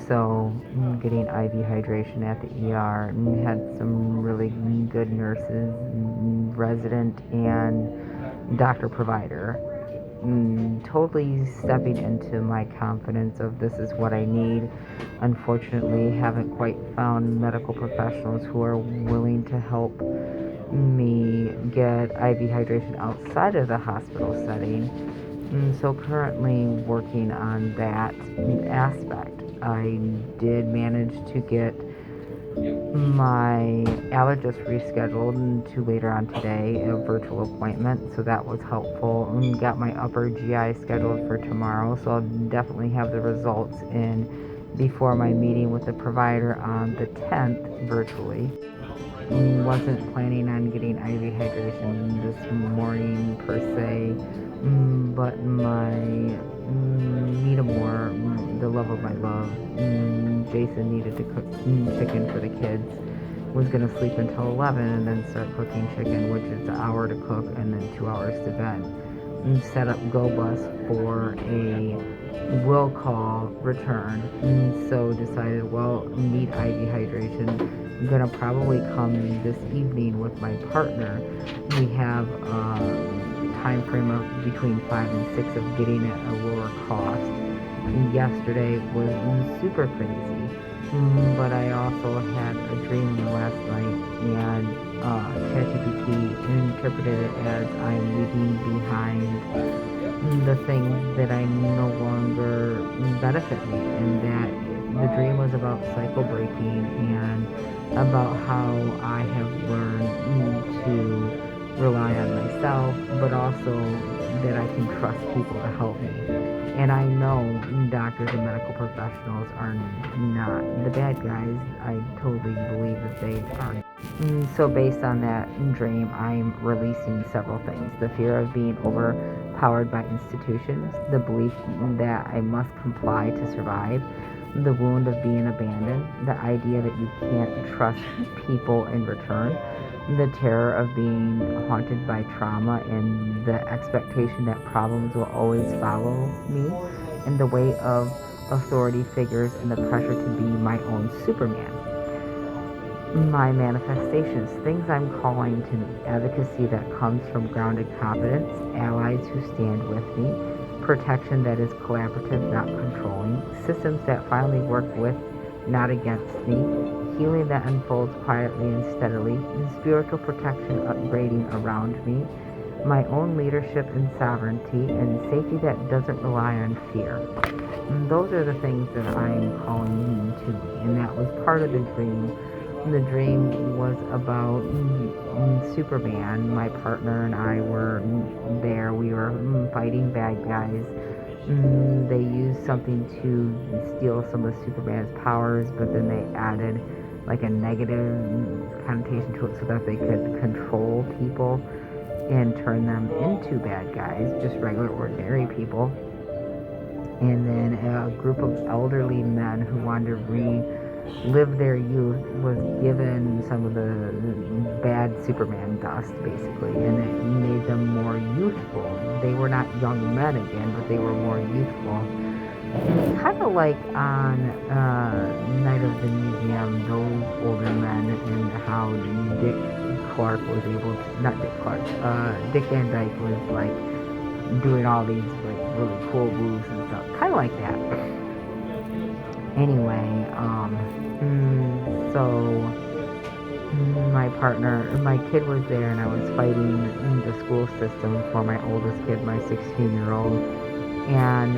So getting IV hydration at the ER, and had some really good nurses, resident and doctor provider, totally stepping into my confidence of this is what I need. Unfortunately, haven't quite found medical professionals who are willing to help me get IV hydration outside of the hospital setting. So currently working on that aspect. I did manage to get my allergist rescheduled to later on today, a virtual appointment, so that was helpful. Got my upper GI scheduled for tomorrow, so I'll definitely have the results in before my meeting with the provider on the 10th virtually. Wasn't planning on getting IV hydration this morning per se, but my Nita Moore, the love of my love, Jason needed to cook chicken for the kids. Was gonna sleep until 11 and then start cooking chicken, which is an hour to cook and then 2 hours to vent. Set up GoBus for a will call return. So decided, well, need IV hydration. I'm gonna probably come this evening with my partner. We have a time frame of between 5 and 6 of getting it at a lower cost. Yesterday was super crazy, but I also had a dream last night, and ChatGPT interpreted it as I'm leaving behind the things that I no longer benefit me, and that the dream was about cycle breaking and about how I have learned to rely on myself, but also that I can trust people to help me. And I know doctors and medical professionals are not the bad guys. I totally believe that they aren't. So based on that dream, I'm releasing several things. The fear of being overpowered by institutions, the belief that I must comply to survive, the wound of being abandoned, the idea that you can't trust people in return, the terror of being haunted by trauma, and the expectation that problems will always follow me, and the weight of authority figures and the pressure to be my own Superman. My manifestations, things I'm calling to me, advocacy that comes from grounded confidence, allies who stand with me, protection that is collaborative, not controlling, systems that finally work with, not against me, healing that unfolds quietly and steadily, and spiritual protection upgrading around me, my own leadership and sovereignty, and safety that doesn't rely on fear. And those are the things that I'm calling to me, and that was part of the dream. The dream was about Superman. My partner and I were there. We were fighting bad guys. They used something to steal some of Superman's powers, but then they added like a negative connotation to it so that they could control people and turn them into bad guys, just regular, ordinary people. And then a group of elderly men who wanted to relive their youth was given some of the bad Superman dust, basically, and it made them more youthful. They were not young men again, but they were more youthful. Kind of like on Night of the Museum, those older men, and how Dick Clark was able to, not Dick Clark, Dick Van Dyke was like doing all these like really cool moves and stuff, kind of like that. Anyway, so my partner, my kid was there, and I was fighting the school system for my oldest kid, my 16-year-old, and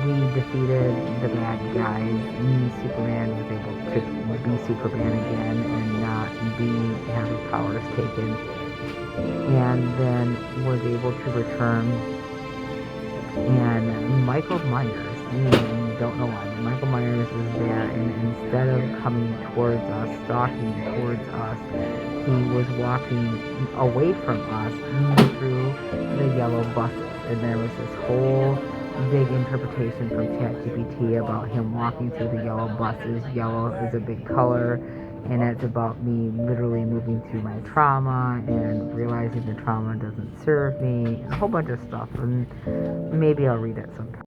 we defeated the bad guys. Superman was able to be Superman again and not have his powers taken, and then was able to return. And Michael Myers, don't know why, but Michael Myers was there, and instead of coming towards us, stalking towards us, he was walking away from us through the yellow buses. And there was this whole big interpretation from ChatGPT about him walking through the yellow buses. Yellow is a big color, and it's about me literally moving through my trauma and realizing the trauma doesn't serve me, and a whole bunch of stuff. And maybe I'll read it sometime.